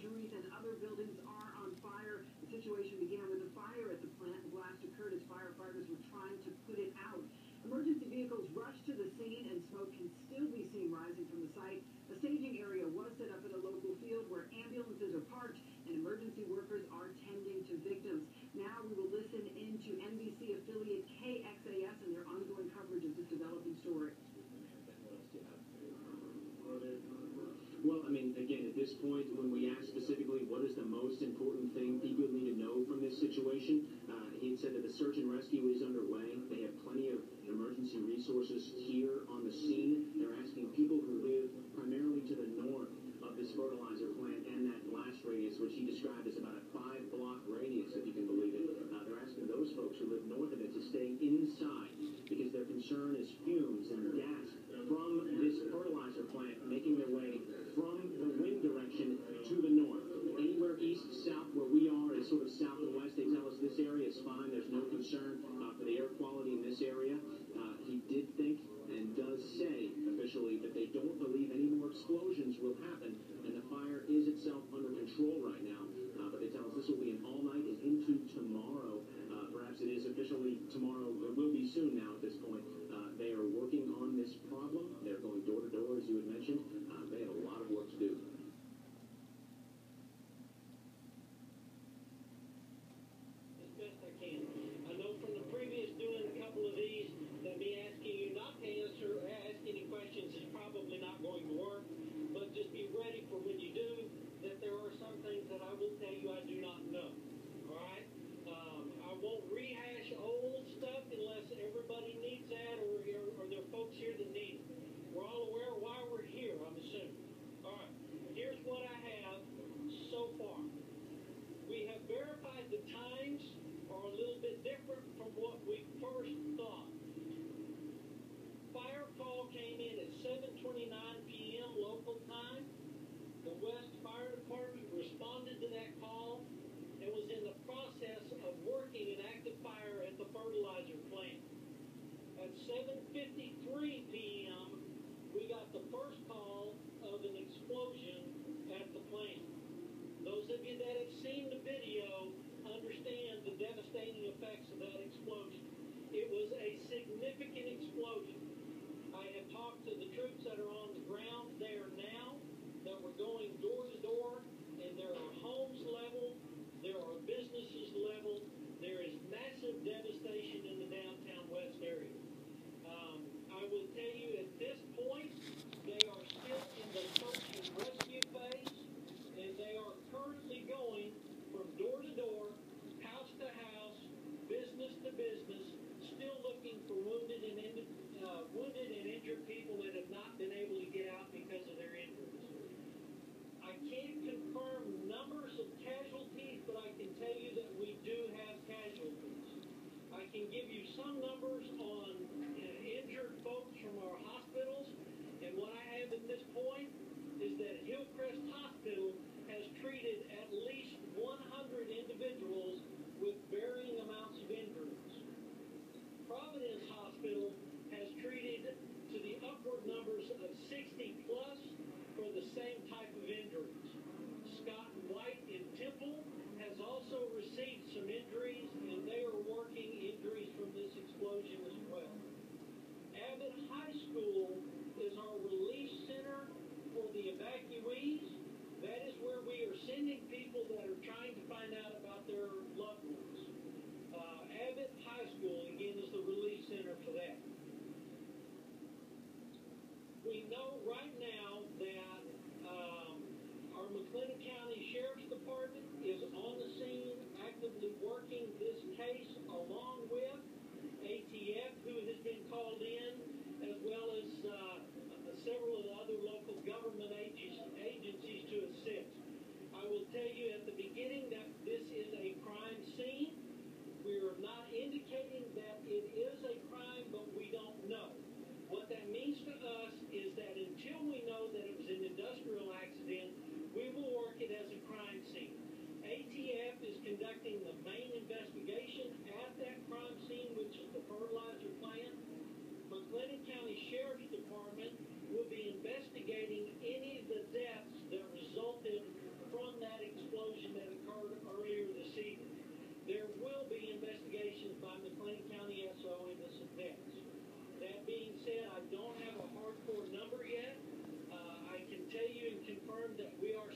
injuries and other buildings are on fire. The situation began with a fire at the plant. The blast occurred as firefighters were trying to put it out. Emergency vehicles rushed to the scene, and smoke can still be seen rising from the site. A staging area was set up at a local field where ambulances are parked and emergency workers are tending to victims. Now we will listen into NBC affiliate KXAS and their ongoing coverage of this developing story. Well, I mean, again, at this point, when we ask specifically what is the most important thing people need to know from this situation, he said that the search and rescue is underway. They have plenty of emergency resources here on the scene. They're asking people who live primarily to the north of this fertilizer plant and that blast radius, which he described as about a 5-block radius, if you can believe it. They're asking those folks who live north of it to stay inside because their concern is fumes and gas from this fertilizer plant making their way from the wind direction to the north. Anywhere east, south, where we are is sort of south and west. They tell us this area is fine. There's no concern for the air quality in this area. He did think and does say officially that they don't believe any more explosions will happen, and the fire is itself under control right now. But they tell us this will be an all-night and into tomorrow. Perhaps it is officially tomorrow. It will be soon now at this point. They are working on this problem. They're going door to door, as you had mentioned. They have a lot of work to do. As best I can. I know from the previous doing a couple of these that me asking you not to answer, ask any questions is probably not going to work. But just be ready for when you do, that there are some things that I will tell you I do not know. All right? I won't rehash old stuff unless everybody needs that or there are folks here that need it. We're all aware of why we're here, I'm assuming. All right. Here's what I have so far. We have verified the times are a little bit different from what we first thought. Fire call came in at 7:29 p.m. local time. The West Fire Department responded to that call and was in the process of working an active fire at the fertilizer plant. At 7:53 p.m., we got the first call of an explosion at the plant. Those of you that have seen the video understand the devastating effects of that explosion. It was a significant explosion. I have talked to the troops that are on the ground there now, that were going door to door, and there are homes leveled, there are businesses leveled, there is massive devastation in the downtown West area. I will tell you at this point, they are still in the search and rescue phase, and they are currently going from door to door, house to house, business to business, still looking for wounded and injured people that have not been able to get out because of their injuries. I can't confirm numbers of casualties, but I can tell you that we do have casualties. I can give you some numbers on injured folks from our hospitals, and what I have at this point is that Hillcrest Hospital has treated at least 100 individuals with varying amounts of injuries. Providence Hospital has treated to the upward numbers of 60 plus for the same type of injuries. Scott and White in Temple has also received some injuries, and they are working injuries from this explosion as well. Abbott High School is our release center for the evacuees. That is where we are sending people that are trying to find out about their loved ones. Abbott High School, again, is the release center for that. We know right now that our McLennan County Sheriff's Department is on the scene, actively working this case along with ATF, who has been called in, as well as several of the other local government agencies to assist. I will tell you at the beginning that this is a crime scene. We are not indicating that it is a crime, but we don't know. What that means to us is that until we know that it was an industrial accident, we will work it as a crime scene. ATF is conducting the main investigation at that crime scene, which is the fertilizer plant. McLennan County Sheriff's Department will be investigating any of the deaths that resulted from that by McLean County SO in this event. That being said, I don't have a hardcore number yet. I can tell you and confirm that we are